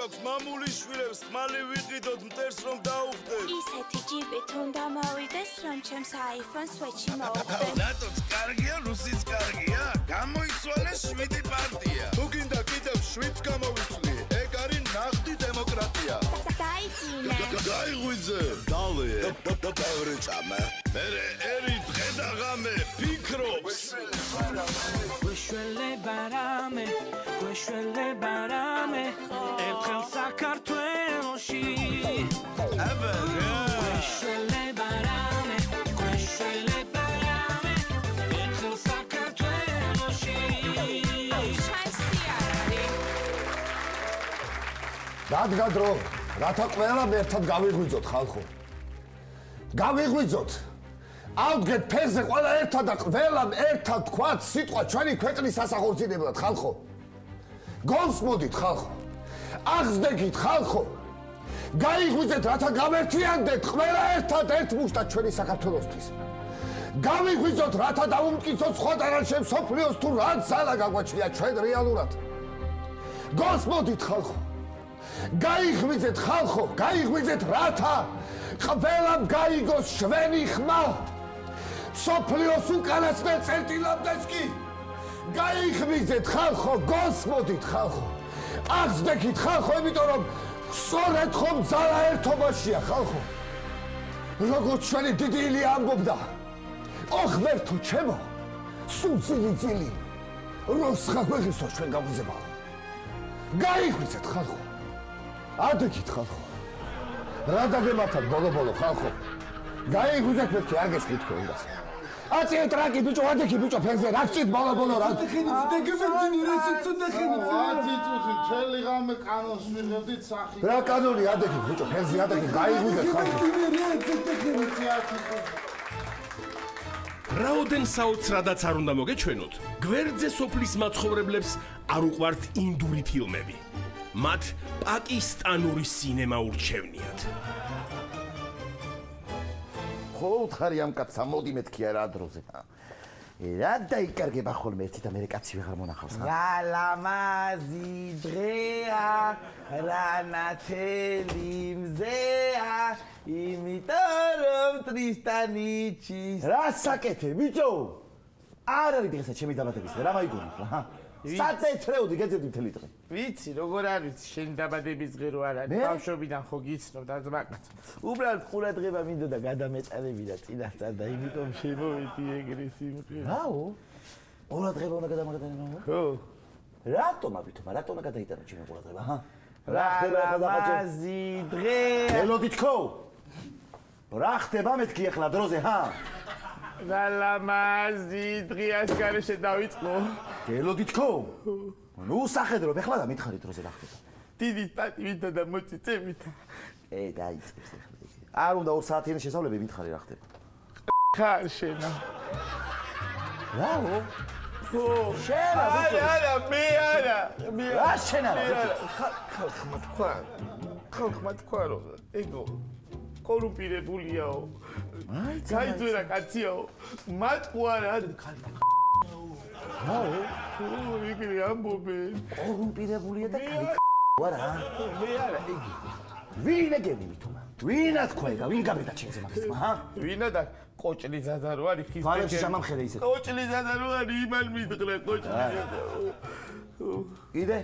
გვაქვს მამულის შვილებს ხმალი ვიყიდოთ მტერს რომ დაუხდეთ. ისეთი ჯიბით უნდა მოვიდეს რომ ჩემს iPhone-ს სვეტში მოვხდე. ნატოც კარგია, რუსიც კარგია. გამოიცვალეს 7 პარტია. თუ გინდა კიდევ 7 გამოვიცვლი. ეგ არის ნახტი დემოკრატია. დაიძინე. გაიღვიძე. დალე. ბევრი წამე. მერე ერი დღე და ღამე ფიქრობს. გვეშველე ბარამე, გვეშველე ბარამე, ერთხელ საქართველოში. აბა. გვეშველე ბარამე, გვეშველე ბარამე, ერთხელ საქართველოში. დადგა დრო, რათა ყველამ ერთად გავიღვიძოთ ხალხო. გავიღვიძოთ. ავდგეთ ფეხზე ყველა ერთად და ყველამ ერთად თქვათ სიტყვა ჩვენი ქვეყნის სასახორცინებლად ხალხო. გონს მოდით ხალხო. აღზრდებით ხალხო. გაიღვიძეთ რათა გამერთიანდეთ ყველა ერთად ერთ მუშტად ჩვენი საქართველოსთვის. გავიღვიძოთ რათა დავუმტკიცოთ სხვადასხვა შემსოფლიოს თუ რაც ძალა გაგვაჩნია ჩვენ რეალურად. გონს მოდით ხალხო. გაიღვიძეთ ხალხო, გაიღვიძეთ რათა ყველამ გაიგოს შვენი ხმა. სოფლიოს უკანასკნელ წერტილამდეც კი გაიღვიძეთ ხალხო, გონს მოდით ხალხო. აღზრდებით ხალხო, იმიტომ რომ სწორედ ხომ ძალა ერთობაშია ხალხო. როგორც ჩვენი დიდი ილია ამბობდა, ო ღმერთო ჩემო, სულ ძილი როსხა გვეღისო ჩვენ გავიზებავ. გაიღვიძეთ ხალხო. ადექით ხალხო. რა დაგემართათ ბოლო ხალხო. გაიღვიძეთ მეთქი არ გესმით თქვენ იმას. აწიე ტრაკი ბიჭო, ადექი ბიჭო ფეხზე, რა გჭირთ ბოლო რა. რა კანონი ადექი ბიჭო, ფეხზე ადექი გაიღვიძეთ ხალხო. რაოდენ საოცრადაც არ უნდა მოგეჩვენოთ, გვერდზე სოფლის მაცხოვრებლებს არ უყვართ ინდური ფილმები. მათ პაკისტანური სინემა ურჩევნიათ. ხო უთხარი ამ კაცსა, მოდი მეთქი რა დროზე. რა დაიკარგება ხოლმე ერთი და მე კაცი ვეღარ მონახავს. რა ლამაზი დღეა, რა ნათელი მზეა, იმიტომ რომ ტრისტანიჩის. რა საკეთე ბიჭო? არ არის დღესაც ჩემი დაბადების დღე, რა მაიგონი ხლა? საწეთრეოდი გეძებდი მთელი დღე. ვიცი, როგორ არ ვიცი, შენი დაბადების დღე რო არ არის, ბავშვობიდან ხო გიცნობ და ძმაკაც. უბრალოდ ყურადღება მინდოდა გადამეწარებინა წინასწარ და იმიტომ შემოვედი ეგრე სიმღერა. რაო? ყურადღება უნდა გადამაგდაინო? ხო. რატომ აბითო, რატომ უნდა გადაიტანო ჩემი ყურადღება, ჰა? რა ლამაზი დღეა. ელოდი თქო? რა ხდება მეთქი ახლა დროზე, ჰა? რა ლამაზი დღეას გარეშე დავიწყო. ელოდი თქო? ნუ სახედრო, ეხლა და მითხარი დროზე რა ხდება. დიდი პატივით და მოწიწებით. დაიწყებს ახლა. არ უნდა 2 საათიანი შესავლები მითხარი რა ხდება. ხარ შენა. რაო? ხო, შენა. არა, მე არა. რა შენა? ხალხმა თქვა რომ ეგო კორუმპირებულიაო. გაიძვირა კაციაო. მატყუარა რაო? იგივე ამბობენ. კორუმპირებულია და კარი არა. მე არა იგი. ვინ ეგენი მითომა? ვინა თქვა ეგა? ვინ გაბრიდა ჩემზე მაგასმა, ჰა? ვინა და კოჭლი ზადა რო არის ხის ფალებში შემამხედე ისე. კოჭლი ზადა რო არის იმან მიდღრე კოჭლი. იდე?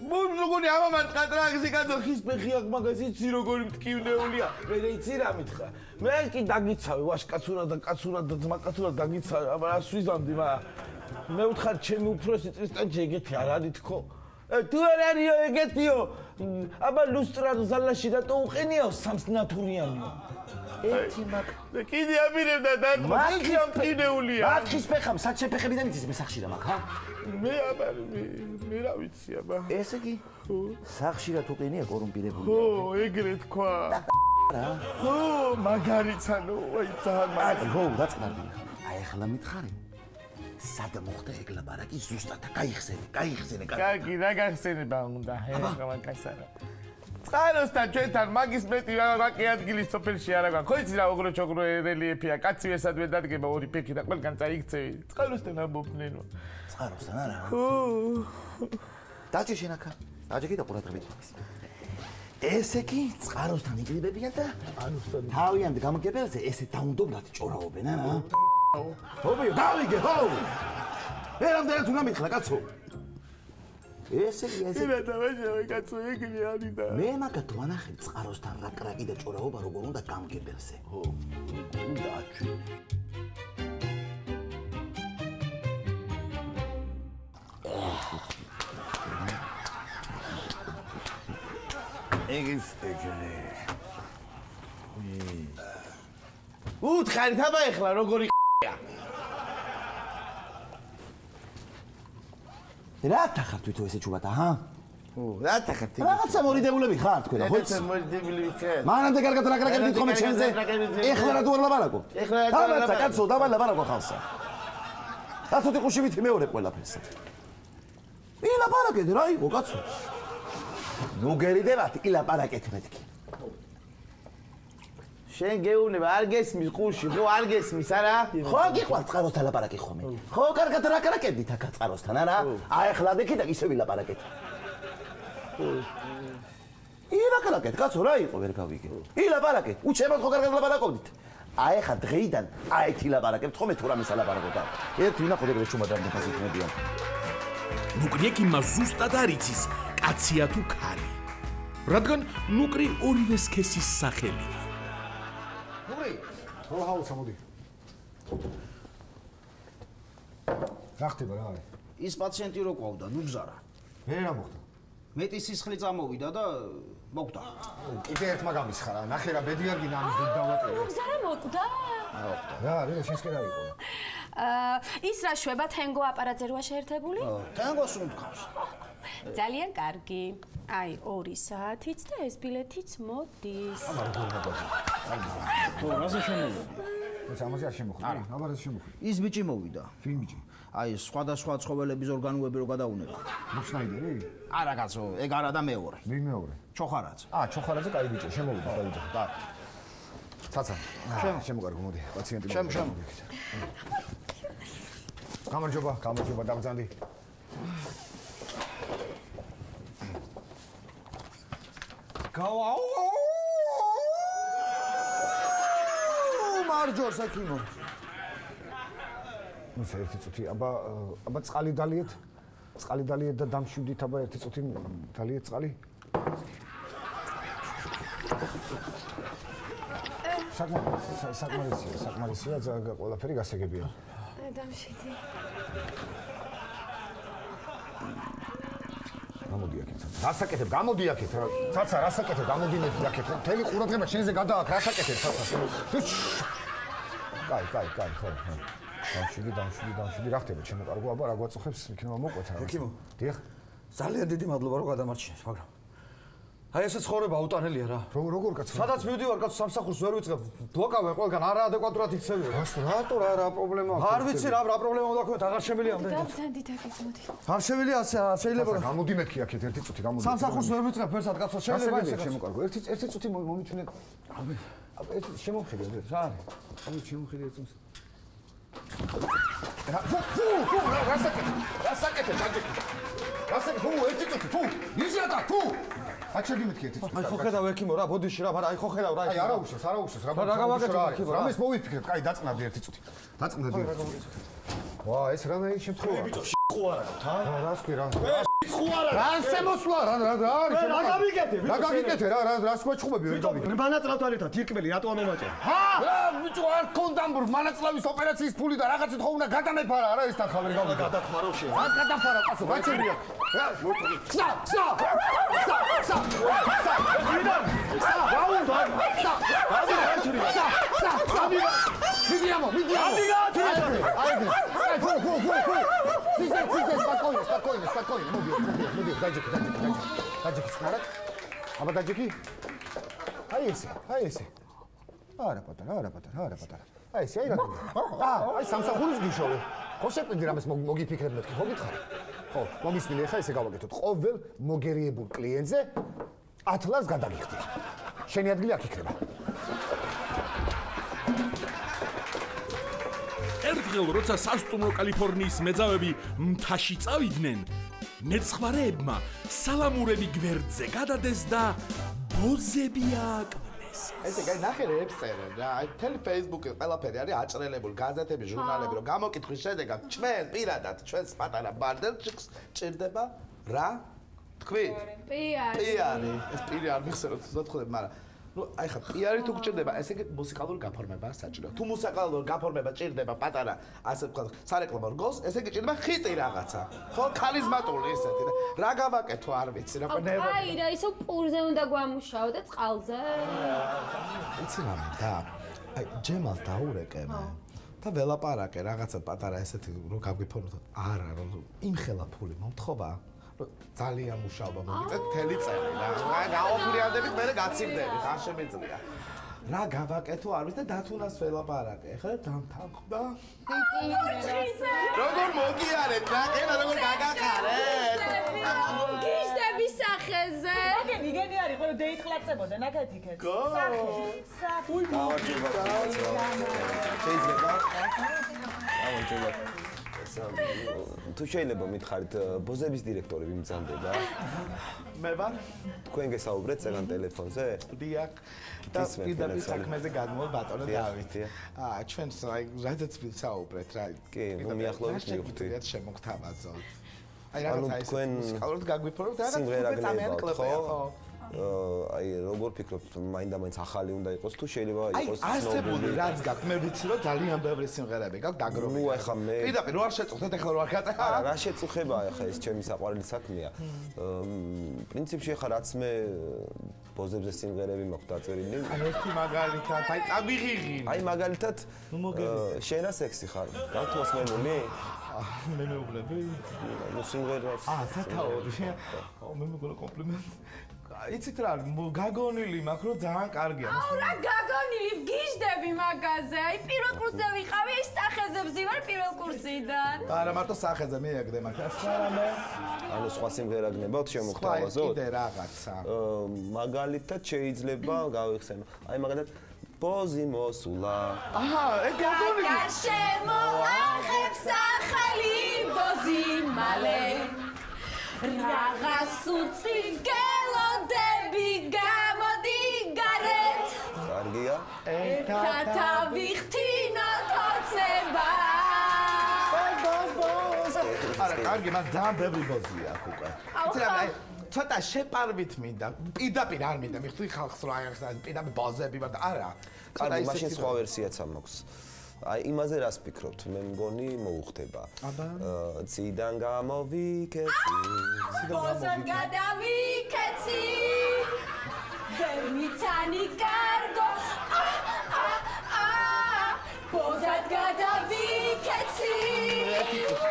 მოგონი ამამან ყატრაღზე გადო ხის ფეხი აქ მაგას იცი როგორი მткиვნეულია. მე იცი რა მითხრა. მე კი დაგიცავე ვაშკაცურად და კაცურად და ძმაკაცურად დაგიცავე, აბა რას ვიზამდი მა. მე ვთხარ ჩემი უფროსი ტრისტანჩი ეგეთი არ არის თქო. თუ არ არისო ეგეთიო. აბა ლუსტრადო ზალაში რატო უყენიაო სამს ნათურიანიო. ერთი მაგ. და კიდე აბირებდა დარტყმა. იგი მткиვნეულია. მათქის ფეხამ საჩეფეხებიდან იცის მე სახში რა მაგ, ჰა? მე აბა მე რა ვიცი აბა. ესე კი? სახშირად უყენია კორუმპირებული. ხო, ეგრე თქვა. რა? ხო, მაგარიცანო, აი ძალიან აი, ხო, დაწყნარდი. აი ახლა მითხარი. სად მოხდა ეგ ლაპარაკი ზუსტად გაიხსენე. კარგი, რა გახსენება უნდა, ეხლა მაგასარა. წყაროსთან ჩვენთან მაგის მეტი ვაკე ადგილი სოფელში არ აქვს. ხო იცი რა უგროჩოგრო რელიეფია, კაცი ესადვე დადგება ორი ფეხი და ყველგან წაიქცევი. წყაროსთან ამბობდნენ. წყაროსთან არა? ხო. დაჭი შენ აქა. დაჭი კიდე ყურადღებით. ესე კი წყაროსთან იკრიბებიან და თავიანთ გამგებელზე ესე დაუნდობლად ჭორაობენ, არა? ობიო, დავიგე, ხო! ერამდენად უნდა მითხრა, კაცო. ესე კი, ესე. ინა დავაშავე, კაცო, ეგრე არიდა. მე მაგათ ვანახებ წყაროსთან რა კრაკი და ჭორაობა როგორ უნდა გამგებელზე. ხო. უნდა აჩვენე. ეგის ეგრე. უთხარით აბა ეხლა როგორი ხია. რა თახართ თვითონ ესე ჩუბატა, ჰა? რა თახართ? რაღაცა მორიდებულები ხარ თქვენ, ხო? ეს მორიდებული ხარ. მანამდე კარგად რა კრაკები თვითონ ჩემზე. ეხლა რა თუ არ ლაბარაკო? ეხლა რა თუ არ ლაბარაკო? კაცო, დავა ლაბარაკო ხალხსა. რა თვითი ყუშივით მეორე ყველაფერს. ილაპარაკეთ რა იყო, კაცო? ნუ გერიდევათ, ილაპარაკეთ მეთქი. შენ გეუბნება, არ გესმის ყუში, ხო არ გესმის, არა? ხო გიყვართ წყაროსთან ლაპარაკი ხომე. ხო კარგად რა კრაკებდით აქ წყაროსთან, არა? აეხლა დიქი და ისე ვილაპარაკეთ. ილაპარაკეთ, კაცო, რა იყო ვერ გავიგე. ილაპარაკეთ, უჩემოდ ხო კარგად ლაპარაკობდით. აეხლა დღეიდან აეთ ილაპარაკებთ ხომე თუ რამეს ალაპარაკობთ. ერთი ვინახოთ ეგრე შუმადამდე ხაზიქნებიან. ნუკრიეკ იმას ზუსტად არ იცის, კაცია თუ ქალი. რადგან ნუკრი ორივე სქესის სახელია. ნუკრი, რო ჰაუცა მოდი. რა ხდება რა არის? ის პაციენტი რო ყვავდა, ნუ გზარა. მე რა მოხდა? მეტი სისხლი წამოვიდა და მოკვდა. კიდე ერთ მაგამის ხარა, ნახე რა ბედიარგინა ამის დიდ დავაყარე. ზარა მოკვდა? რა, რე შენს კი რა იყო? ის რა შვება თენგო აპარატზე როა შეერთებული? თენგოს უმთქავს. ძალიან კარგი. აი 2 საათიც და ეს ბილეთიც მოდის. აბა როგორ მოდის? ხო, რაზე შემოვიდა? ეს ამაზე არ შემოხვდა. აბა რა შემოხვდა? ის ბიჭი მოვიდა. ვინ ბიჭი? აი სხვადასხვა ცხოველების ორგანოები რო გადაუნება. მუშნაიდერი? არა კაცო, ეგ არა და მეორე. ვინ მეორე? ჩოხარაძე. ჩოხარაძე კაი ბიჭი, შემოვიდა დაიჯო. და ცაცა. შემოგარგო, მოდი, პაციენტი. შემ. გამარჯობა, დაბრძანდი. მარჯოს ეკიმო. ნუ ერთი წუთი, აბა წყალი დალიეთ. წყალი დალიეთ და დამშვიდით, აბა ერთი წუთი დალიეთ წყალი. საკმარისია, ყველაფერი გასაგებია. დამშვიდი. გამოდი აქეთ. რასაკეთებ? გამოდი აქეთ. ცაცა, რასაკეთებ? გამოდი მე აქეთ. მთელი ყურადღება შენზე გადააქ, რასაკეთებ, ცაცა? კაი, ხო. დამშვიდი, რა ხდება? ჩემო კარგო, აბა რა გვაწუხებს, იქნება მოყვეთ რა. ეკიმო. დიახ. ძალიან დიდი მადლობა რომ გადამარჩინეს, მაგრამ აი ესე ცხოვრება აუტანელია რა. როგორ კაცო? სადაც მივდივარ კაცო სამსახურს ვერ ვიწყებ. დოკავე ყველგან არაადეკვატურად იქცევია. რატო რა პრობლემაა? არ ვიცი რა პრობლემა უნდა გქონდეთ, აღარ შემიძლია ამდენი. დავძანდით აქეთ მოდი. არ შემიძლია ასე შეიძლება. გამოდი მეთქი აქეთ ერთი წუთი გამოდი. სამსახურს ვერ ვიწყებ ფერსად კაცო, შეიძლება ესე შემოკარგო. ერთი წუთი მომითუნე. აბა ერთი შემოხედე რა არის? ამი შემოხედე ერთ წუთს. რასაკეთებ დაჯექი. რასაკეთებ ერთი წუთი ფუ იზრატა ფუ აჩერდი მეთქი ერთი წუთი. აი ხო ხედავ ეკიმო რა ბოდიში რა, მაგრამ აი ხო ხედავ რა. აი არა უშავს რა გავაკეთებ. რამეს მოვიფიქრებ, კაი დაწნადი ერთი წუთი. დაწნადი. ვა ეს რა მე შემთხვევა. ბიჭო შეხო არა გქა? რას ქვი რა? შეხო არა. რა შემოსვლა რა არის? რა გავიკეთე? რა გავიკეთე რას გვეჩხუბები ვერ გავიკეთე. მანაწილავთან ერთად თირკმელი რატო ამომაჭერე? რა ბიჭო არ კონდა მანაწილავის ოპერაციის ფული და რაღაცით ხო უნდა გადამეფარა არა ეს თან ხავერი გავიკეთე. გადახმარო შე. რა გადახმარა კაცო? გაჩერია. რა მოწი. ხსა. ვიდან? გაუნდა. ვიდიამო. აი, ფუ. Спокойно. Моди, დაჯექი წყარად. აბა დაჯექი. აი ესე. არა პატარა. აი ესე, აი რა. აი სამსახურის გიშოვე. ხო შეპინდი რამეს მოგიფიქრებ მეთქი, ხო გითხარი? ხო, მომისმინე ხა ესე გავაკეთოთ. ყოველ მოგერიებულ კლიენტზე 10 ლარს გადაგიხდი. შენი ადგილი აქ იქნება. ერთხელ როცა სასტუმრო კალიფორნიის მეძავები მთაში წავიდნენ, მეცხვარეებმა სალამურები გვერდზე გადადეს და ბოზები ააკვნეს. ესე გაი ნახე რეებს წერენ რა. აი თელი Facebook-ი ყველაფერი არის აჭრელებული, გაზეთები, ჟურნალები, რომ გამოკითხვის შედეგად ჩვენ პირადად ჩვენს პატარა ბარდერჩიკს ჭირდება რა? თქვი? პიარი. ეს პიარი არ მიხსენოთ ზოთხლებ, მაგრამ ну, აი ხა პიარი თუ გჭირდება, ესე იგი მუსიკალური გაფორმებაა საჭირო. თუ მუსიკალური გაფორმება ჭირდება პატარა, ასე ვთქვათ, სარეკლამო რგოლს, ესე იგი ჭირდება ხიტი რაღაცა. ხო, ქარიზმატული ესეთი და რა გავაკეთო, არ ვიცი, რა ყნევა. აი, რა ისო პურზე უნდა გვამუშაო და წყალზე. იცი რა და აი ჯემალს დაურეკე მე. და ველაპარაკე რაღაცა პატარა ესეთი რომ გავგიფორმოთ. არა, რომ იმხელა ფული მომთხოვა. ძალიან მუშაობა მოგიწევთ მთელი წელი რა. გაოფრიანდებით მე გაცივდებით, არ შემიძლია. რა გავაკეთო არ ვიცი და დათუნას ველაპარაკე. ეხლა დამთანხმდა. როგორ მოგიარეთ რა, კენა როგორ გაგახარეთ? გიჟდების სახეზე. მიგენი არის ხოლმე დეითყლაცებოდა ნაკეთ იქეთ. სახე. უი გამარჯობა. გამარჯობა. თუ შეიძლება მითხარით ბოზების დირექტორები მძანდება? მე ვარ. თქვენ გესაუბრეთ წეგან ტელეფონზე? დიახ. და პირდაპირ საქმეზე გადმოვალ ბატონო დავით. ჩვენს აი რაზეც ვისაუბრეთ რა. კი, მიახლოვეთ მივხვდი. შემოგთავაზოთ. აი რაღაცა ეს მუსიკალურად გაგვიფორმოთ და რაღაცა ხო? აი როგორ ფიქრობთ, მაინდა-მაინც ახალი უნდა იყოს თუ შეიძლება იყოს ცნობილი? აი არსებული რაც გაქვს, მე ვიცი რომ ძალიან ბევრი სიმღერები გაქვს დაგროვებული. ნუ ახლა მე პირდაპირ რო არ შეწუხდეთ, ახლა რო არ გაწეხა. არა, რა შეწუხება ახლა ეს ჩემი საყვარელი საქმეა. პრინციპში ახლა რაც მე ბოზებზე სიმღერები მაქვს დაწერილი. აი ერთი მაგალითად, აი წაბიღიღინ. აი მაგალითად შენა სექსი ხარ, გამთმოსმენული? მე მეუბნები. ნუ სიმღერას. სათაური. მე მეგონა კომპლიმენტი. იცით რა, გაგონილი მაქვს რომ ძალიან კარგია. აუ რა გაგონილი, გიჟდები მაგაზე. აი პირველ კურსზე ვიყავი, აი სახეზე ვზივარ პირველ კურსიდან. არა, მარტო სახეზე მიაგდე მაგას. არა, ანუ სხვა სიმღერა გნებავთ შემოგთავაზოთ? კიდე რაღაცა. მაგალითად შეიძლება გავიხსენო. აი მაგალითად ბოზი მოსულა. აჰა, ეგ გაგონილი. შემოაღებს ახალი ბოზი მალე. რაღაც უცი გელოდები გამოდი გარეთ. კარგია. ერთად ავიხთინოთ ოცნება. არა, კარგი, მაგრამ ძალიან ბევრი ბოზია აქ უკვე. იცი რა, აი ცოტა შეპარვით მინდა. პირდაპირ არ მინდა, მიხდი ხალხს რა აი პირდაპირ ბოზები ვარ და არა. კარგი, მაშინ სხვა ვერსიაც მაქვს. აი იმაზე რას ფიქრობთ? მე მგონი მოუხდება. ციდან გამოვიქეცი. ბოზად გადავიქეცი. ვერ მიცანი კარგო. ბოზად გადავიქეცი.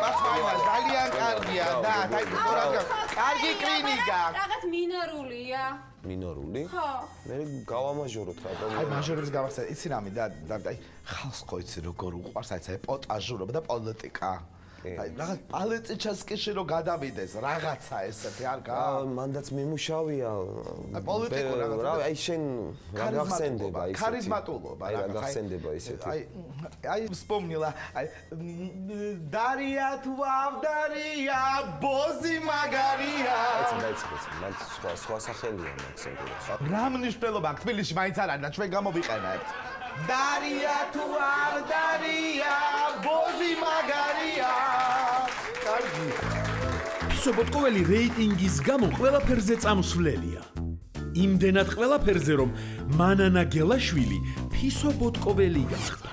პასპაილა ძალიან კარგია და აი კარგი კლინიკა. რაღაც მინორულია. მინორული? ხო. მე გავამაჟოროთ რა პრობლემა. აი მაჟორებს გავახსენე, იცი რამე და აი ხალხს ხო იცი როგორ უყვარს აი ეპოტაჟურობა და პოლიტიკა. აი რაღაც პალეწიჩასკიში რო გადავიდეს რაღაცა ესეთი არ გა? მანდაც მიმუშავია. აი პოლიტიკურ რაღაცა. რა აი შენ რა გახსენდება ისეთი? ქარიზმატულობა რაღაცა. აი რა გახსენდება ისეთი? აი ვსპომნილა აი დარია თუ ავდარია ბოზი მაგარია. ეცი მან სხვა სახელია მაქსიმალურად. რა მნიშვნელობა აქვს თბილისში მაინც არ არის და ჩვენ გამოვიყენებთ. დარია თუ ავდარია ბოზი მაგარია. კარგი. ფისობოტკოველი რეიტინგის გამო ყველაფერზე წამსვლელია. იმდენად ყველაფერზე რომ მანანა გელაშვილი ფისობოტკოველი გახდა.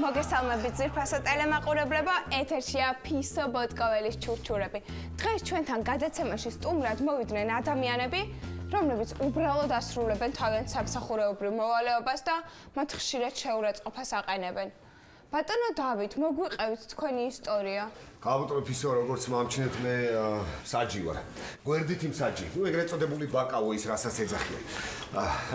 მოგესალმებით ძვირფასო ტელემაყურებლებო, ეთერშია ფისობოტკოველის ჩურჩურები. დღეს ჩვენთან გადაცემაში სტუმრად მოვიდნენ ადამიანები, რომლებიც უბრალოდ ასრულებენ თავიანთ სამსახურეობრივ მოვალეობას და მათ ხშირად შეურაცხყოფას აყენებენ. ბატონო დავით, მოგვიყევით თქვენი ისტორია. ხალბატონო ფისო, როგორც მომჩნეთ მე საჯი ვარ. გვერდით იმ საჯი. ნუ ეგრეთ წოდებული ბაკავო ის რასაც ეძახიან.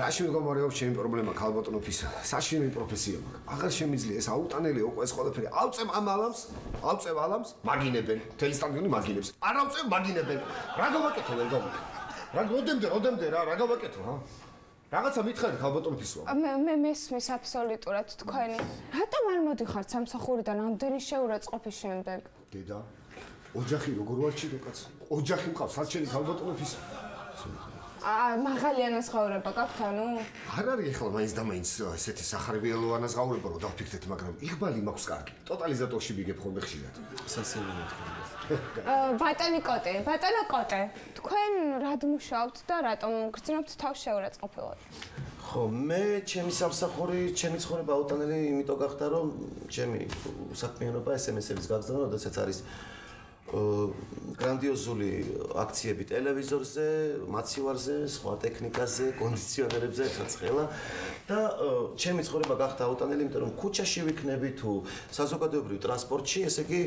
რაში მეგომარებობს ჩემი პრობლემა ხალბატონო ფისო. საშინელი პროფესია მაქვს. აღარ შემიძლია ეს აუტანელი უკვე ეს ყველაფერი. ავწევ ამ ალამს, ავწევ ალამს, მაგინებენ. მთელი სტადიონი მაგინებს. არ ავწევ მაგინებენ. რა გავაკეთო ვერ გავაკეთე. რა გოდემდე რა გავაკეთო რა? რაღაცა მითხარით ხალბატონო ფისო. მე მესმის აბსოლუტურად თქვენი. რატომ არ მოდიხართ სამსახურიდან ამდენი შეურაცხყოფის შემდეგ? დედა, ოჯახი როგორ ვარჩიდო კაც? ოჯახი მყავს, საჩელი ხალბატონო ფისო. მაღალი ანაზღაურება გაქვთ ანუ? არ არის ახლა მაინც და მაინც ესეთი სახარბიელო ანაზღაურება რომ დავფიქრდეთ, მაგრამ იღბალი მაქვს კარგი. ტოტალიზატორში მიგებ ხოლმე ხშირად. სასიამოვნო თქვენ. ბატონო კოტე, თქვენ რად მუშაობთ და რატომ გრძნობთ თავს შეურაცხყოფილად? ხო, მე ჩემი სამსახური, ჩემი ცხოვრება აუტანელი იმიტომ გახდა, რომ ჩემი საქმიანობა SMS-ების გაგზავნა, როდესაც არის გრანდიოზული აქციები ტელევიზორზე, მაცივარზე, სხვა ტექნიკაზე, კონდიციონერებზე, ცხელა და ჩემი ცხოვრება გახდა აუტანელი, იმიტომ რომ ქუჩაში ვიქნები თუ საზოგადოებრივ ტრანსპორტში, ესე იგი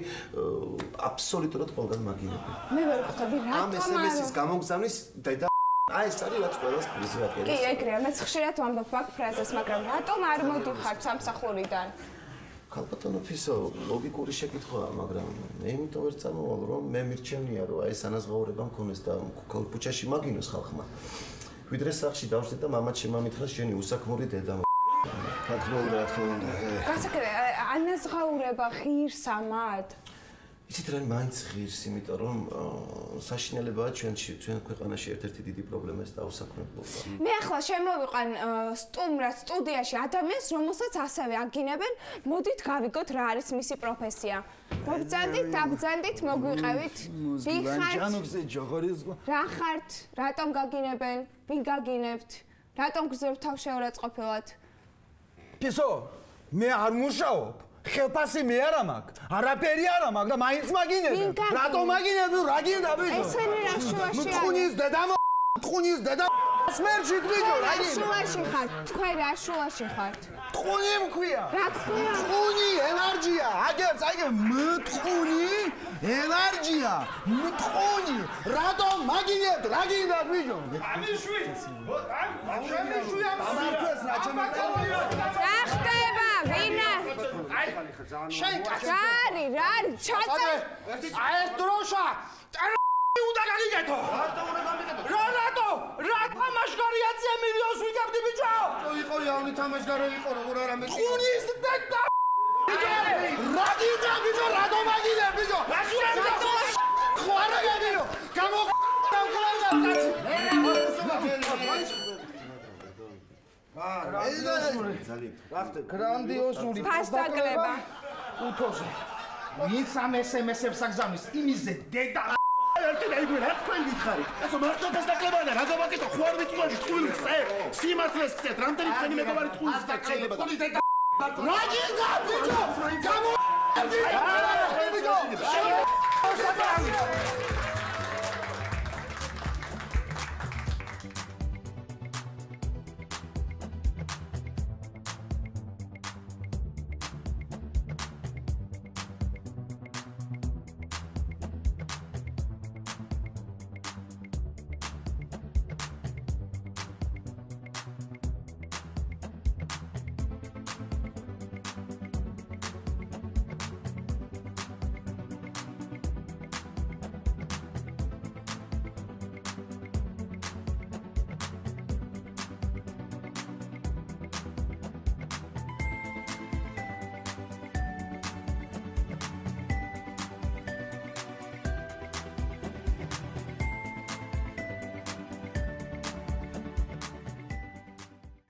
აბსოლუტურად ყველგან მაგინები. მე ვერ ხვდები რატომ ამ SMS-ის გამოგზავნის და აი ეს არის რაც ყველას პრიზი აკეთებს. კი, ეგრეა, მე ხშირად ვამბობ მაგ ფრაზას, მაგრამ რატომ არ მოდიხარ სამსახურიდან? ქალბატონო ფისო, ლოგიკური შეკითხვაა, მაგრამ მე იმიტომ ვერ წამოვალ, რომ მე მირჩენია, რომ აი ეს ანაზღაურება მქონდეს და ქუჩაში მაგინოს ხალხმა. ვიდრე სახლში დავშდე და მამაც შემამითხრა შენი უსაქმური დედა. რა თქმა უნდა. გასაკეთე, ანაზღაურება ღირსა მათ? იცით რა, მაინც ღირს, იმიტომ რომ საშინელებაა ჩვენ ქვეყანაში ერთ-ერთი დიდი პრობლემა ეს დაუსაქმებლობა. მე ახლა შემოვიყან სტუმრად სტუდიაში ადამიანს, რომელსაც ასევე აგინებენ, მოდით გავიგოთ რა არის მისი პროფესია. მოგწანდით, დაბძანდით, მოგვიყევით. ვინ ხართ? რა ხართ? რატომ გაგინებენ? ვინ გაგინებთ? რატომ გრძნობთ თავს შეურაცხყოფილად? ფისო, მე არ მუშაობ. ხელფასი მე არა მაქვს. არაფერი არა მაქვს და მაინც მაგინებენ. რატომ მაგინებენ? რა გინდა ბიჭო? ესენი რა შუაში არის? მტყუნის დედა სმერჩი ბიჭო, რა გინდა? შუაში ხართ? თქვენ რა შუაში ხართ? მტყუნი მქვია. რა ქვია? მტყუნი ენერგია. აგებს, მტყუნი ენერგია. მტყუნი. რატომ მაგინებთ? რა გინდა ბიჭო? ამიშვი. ამიშვი ამარქვეს რა ჩემი. რა ხდება? ვინა? შენ რარი, ჩაწე. აი ეს დროშა. უნდა გაგიგეთო. რატო თამაშგარიაცე მილიონს ვიგებდი ბიჭო? იყო იანი თამაშგარე იყო როგორ არა მე. ხუნის და რა გინდა ბიჭო? რატო მაგინებ ბიჭო? ხო არა გაგინო. გრანდიოზული ფასტაკლება. უთოზე. ვინც ამ SMS-ებს აგზავნის იმისზე დედა ერთი და იგივე რა თქვენ გითხარით? ასო მარტო ფასტაკლებაა და რა გავაკეთო? ხო არ ვიტყვი ტყუილს წე. სიმართლეს წეთ, რამდენი თქვენი მეგობარი ტყუილს და შეიძლება. ტყუილი დედა. რა გინდა ბიჭო? გამო ბიჭო.